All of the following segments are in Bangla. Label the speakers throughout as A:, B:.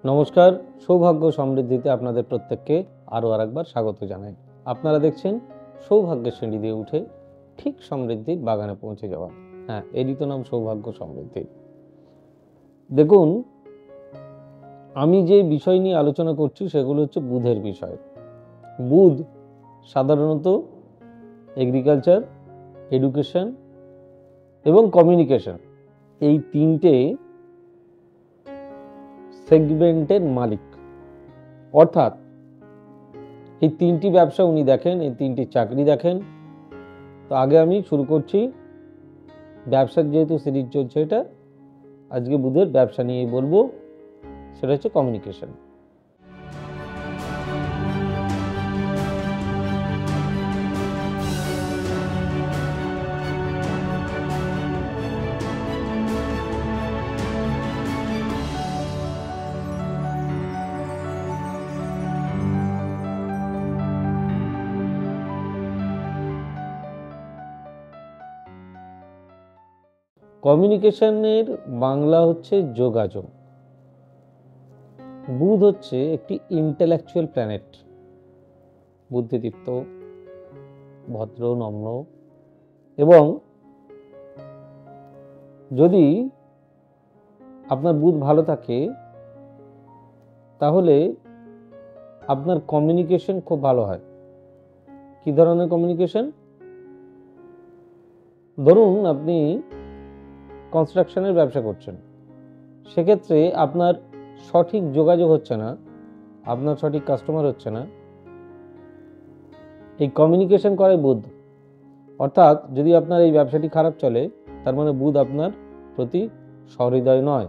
A: নমস্কার, সৌভাগ্য সমৃদ্ধিতে আপনাদের প্রত্যেককে আরও আরেকবার স্বাগত জানাই। আপনারা দেখছেন সৌভাগ্যের সিঁড়ি দিয়ে উঠে ঠিক সমৃদ্ধির বাগানে পৌঁছে যাওয়া। হ্যাঁ, এরই তো নাম সৌভাগ্য সমৃদ্ধি। দেখুন, আমি যে বিষয় নিয়ে আলোচনা করছি সেগুলো হচ্ছে বুধের বিষয়। বুধ সাধারণত এগ্রিকালচার, এডুকেশন এবং কমিউনিকেশন এই তিনটে সেগমেন্টের মালিক। অর্থাৎ এই তিনটি ব্যবসা উনি দেখেন, এই তিনটি চাকরি দেখেন। তো আগে আমি শুরু করছি, ব্যবসার যেহেতু সিরিজ চলছে, এটা আজকে বুধের ব্যবসা নিয়েই বলবো, সেটা হচ্ছে কমিউনিকেশন। কমিউনিকেশনের বাংলা হচ্ছে যোগাযোগ। বুধ হচ্ছে একটি ইন্টেলেকচুয়াল প্ল্যানেট, বুদ্ধিদীপ্ত, ভদ্র, নম্র, এবং যদি আপনার বুধ ভালো থাকে তাহলে আপনার কমিউনিকেশন খুব ভালো হয়। কি ধরনের কমিউনিকেশন? ধরুন আপনি কনস্ট্রাকশনের ব্যবসা করছেন, সেক্ষেত্রে আপনার সঠিক যোগাযোগ হচ্ছে না, আপনার সঠিক কাস্টমার হচ্ছে না। এই কমিউনিকেশন করে বুধ। অর্থাৎ যদি আপনার এই ব্যবসাটি খারাপ চলে, তার মানে বুধ আপনার প্রতি সহৃদয় নয়,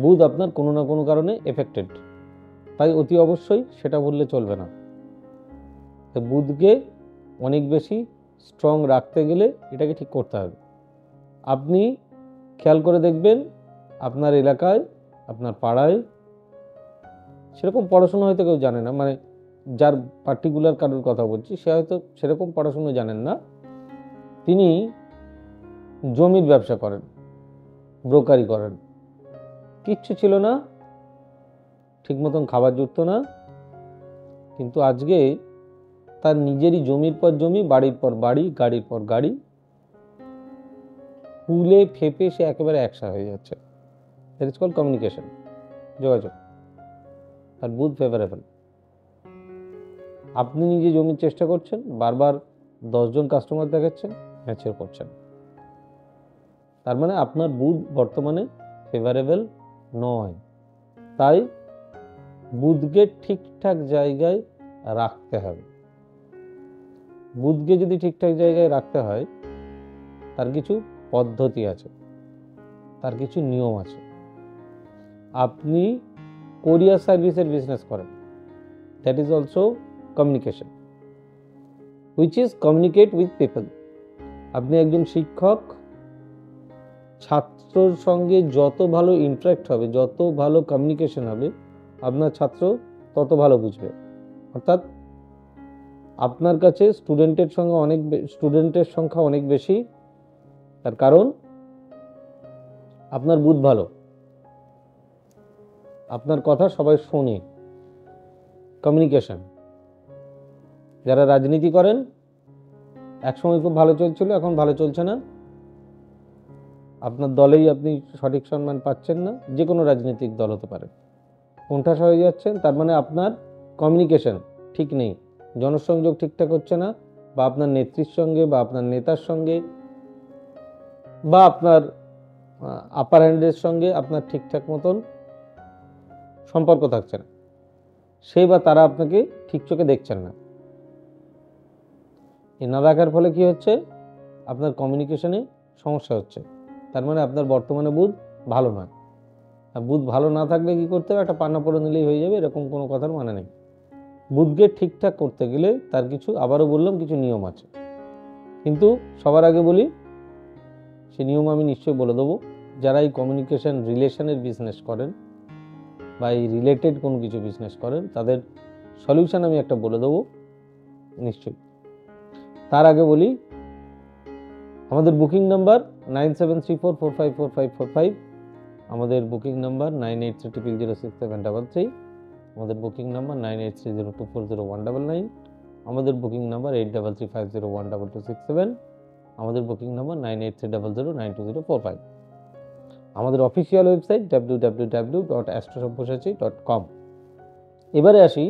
A: বুধ আপনার কোনো না কোনো কারণে এফেক্টেড। তাই অতি অবশ্যই সেটা বললে চলবে না। বুধকে অনেক বেশি স্ট্রং রাখতে গেলে এটাকে ঠিক করতে হবে। আপনি খেয়াল করে দেখবেন, আপনার এলাকায়, আপনার পাড়ায় সেরকম পড়াশোনা হয়তো কেউ জানে না, মানে যার পার্টিকুলার কারোর কথা বলছি, সে হয়তো সেরকম পড়াশোনা জানেন না, তিনি জমির ব্যবসা করেন, ব্রোকারি করেন, কিচ্ছু ছিল না, ঠিক মতন খাবার জুটত না, কিন্তু আজকে তার নিজেরই জমির পর জমি, বাড়ির পর বাড়ি, গাড়ির পর গাড়ি, ফুলে ফেপে সে একেবারে একসা হয়ে যাচ্ছে। দ্যাট ইজ কল্ড কমিউনিকেশন, যোগাযোগ। আর বুধ ফেভারেবল। আপনি নিজে জমির চেষ্টা করছেন, বারবার 10 জন কাস্টমার দেখাচ্ছেন, ম্যাচিওর করছেন, তার মানে আপনার বুধ বর্তমানে ফেভারেবল নয়। তাই বুধকে ঠিকঠাক জায়গায় রাখতে হবে। বুধকে যদি ঠিকঠাক জায়গায় রাখতে হয়, তার কিছু পদ্ধতি আছে, তার কিছু নিয়ম আছে। আপনি কোরিয়ার সার্ভিসের বিজনেস করেন, that is also communication, which is communicate with people. আপনি একজন শিক্ষক, ছাত্রর সঙ্গে যত ভালো ইন্টারাক্ট হবে, যত ভালো কমিউনিকেশন হবে, আপনার ছাত্র তত ভালো বুঝবে। অর্থাৎ আপনার কাছে স্টুডেন্টের সংখ্যা অনেক বেশি, তার কারণ আপনার বুধ ভালো, আপনার কথা সবাই শোনে। কমিউনিকেশন। যারা রাজনীতি করেন, একসময় খুব ভালো চলছিল, এখন ভালো চলছে না, আপনার দলেই আপনি সঠিক সম্মান পাচ্ছেন না, যে কোনো রাজনৈতিক দল হতে পারে, কোণঠাসা হয়ে যাচ্ছেন, তার মানে আপনার কমিউনিকেশন ঠিক নেই, জনসংযোগ ঠিকঠাক হচ্ছে না, বা আপনার নেত্রীর সঙ্গে, বা আপনার নেতার সঙ্গে, বা আপনার আপার হ্যান্ডের সঙ্গে আপনার ঠিকঠাক মতন সম্পর্ক থাকছে না, সে বা তারা আপনাকে ঠিক চোখে দেখছেন না। এ না দেখার ফলে কি হচ্ছে? আপনার কমিউনিকেশনে সমস্যা হচ্ছে। তার মানে আপনার বর্তমানে বুধ ভালো নয়। আর বুধ ভালো না থাকলে কি করতে হবে? একটা পান্না পড়ে নিলেই হয়ে যাবে, এরকম কোনো কথার মানে নেই। বুধকে ঠিকঠাক করতে গেলে তার কিছু, আবারও বললাম, কিছু নিয়ম আছে। কিন্তু সবার আগে বলি, সে নিয়ম আমি নিশ্চয়ই বলে দেবো। যারা এই কমিউনিকেশন রিলেশনের বিজনেস করেন, বা এই রিলেটেড কোনো কিছু বিজনেস করেন, তাদের সলিউশন আমি একটা বলে দেবো নিশ্চয়ই। তার আগে বলি, আমাদের বুকিং নাম্বার 9734454545, আমাদের বুকিং নাম্বার 9830067733, আমাদের বুকিং নাম্বার 9830240199, আমাদের বুকিং নাম্বার 8335012267, আমাদের বুকিং নাম্বার 9830092045, আমাদের অফিসিয়াল ওয়েবসাইট www.astrosavysachi.com। এবারে আসি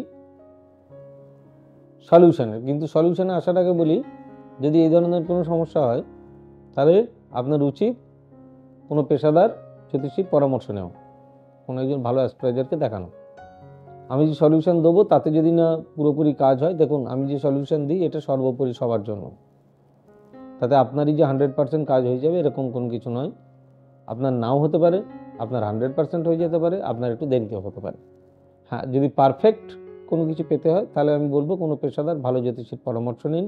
A: সলিউশনে। কিন্তু সলিউশনে আসার আগে বলি, যদি এই ধরনের কোনো সমস্যা হয় তাহলে আপনার উচিত কোনো পেশাদার জ্যোতিষীর পরামর্শ নেওয়া, কোনো একজন ভালো অ্যাস্ট্রোলজারকে দেখানো। আমি যে সলিউশন দেবো তাতে যদি না পুরোপুরি কাজ হয়, দেখুন আমি যে সলিউশন দিই এটা সর্বোপরি সবার জন্য, তাতে আপনারই যে 100% কাজ হয়ে যাবে এরকম কোনো কিছু নয়। আপনার নাও হতে পারে, আপনার 100% হয়ে যেতে পারে, আপনার একটু দেরিতেও হতে পারে। হ্যাঁ, যদি পারফেক্ট কোনো কিছু পেতে হয় তাহলে আমি বলবো কোনো পেশাদার ভালো জ্যোতিষীর পরামর্শ নিন।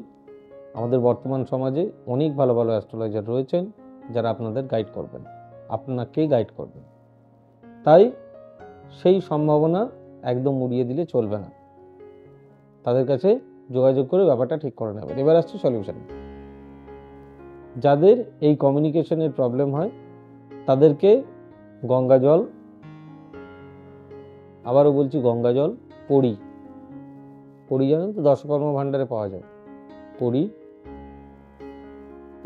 A: আমাদের বর্তমান সমাজে অনেক ভালো ভালো অ্যাস্ট্রোলজার রয়েছেন যারা আপনাদের গাইড করবেন, আপনাকেই গাইড করবেন। তাই সেই সম্ভাবনা একদম উড়িয়ে দিলে চলবে না, তাদের কাছে যোগাযোগ করে ব্যাপারটা ঠিক করে নেবেন। এবার আসছে সলিউশন। যাদের এই কমিউনিকেশনের প্রবলেম হয় তাদেরকে গঙ্গা জল, আবারও বলছি গঙ্গা জল, পড়ি জানেন তো দশকর্ম ভাণ্ডারে পাওয়া যায়, পড়ি,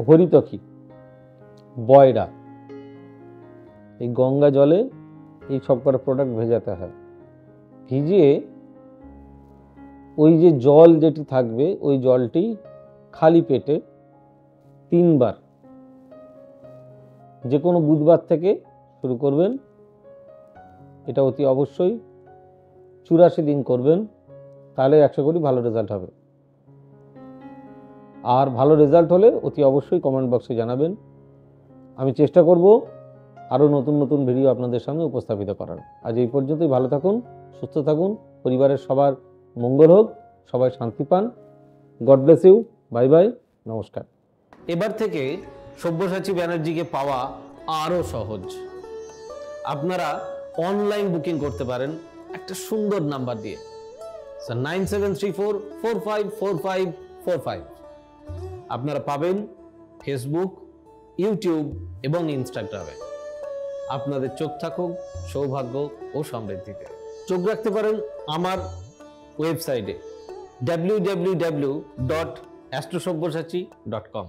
A: হরিতকি, বয়রা, এই গঙ্গা জলে এই সবকটা প্রোডাক্ট ভেজাতে হয়। ভিজিয়ে ওই যে জল যেটি থাকবে ওই জলটি খালি পেটে 3 বার, যে কোনো বুধবার থেকে শুরু করবেন। এটা অতি অবশ্যই 84 দিন করবেন, তাহলে 100 কোটি ভালো রেজাল্ট হবে। আর ভালো রেজাল্ট হলে অতি অবশ্যই কমেন্ট বক্সে জানাবেন। আমি চেষ্টা করব আরও নতুন নতুন ভিডিও আপনাদের সামনে উপস্থাপিত করার। আজ এই পর্যন্তই। ভালো থাকুন, সুস্থ থাকুন, পরিবারের সবার মঙ্গল হোক, সবাই শান্তি পান। God bless you, bye bye, নমস্কার।
B: এবার থেকে সব্যসাচী ব্যানার্জিকে পাওয়া আরও সহজ। আপনারা অনলাইন বুকিং করতে পারেন একটা সুন্দর নাম্বার দিয়ে, 9734454545। আপনারা পাবেন ফেসবুক, ইউটিউব এবং ইনস্টাগ্রামে। আপনাদের চোখ থাকুক সৌভাগ্য ও সমৃদ্ধিতে। চোখ রাখতে পারেন আমার ওয়েবসাইটে www.astrosavysachi.com।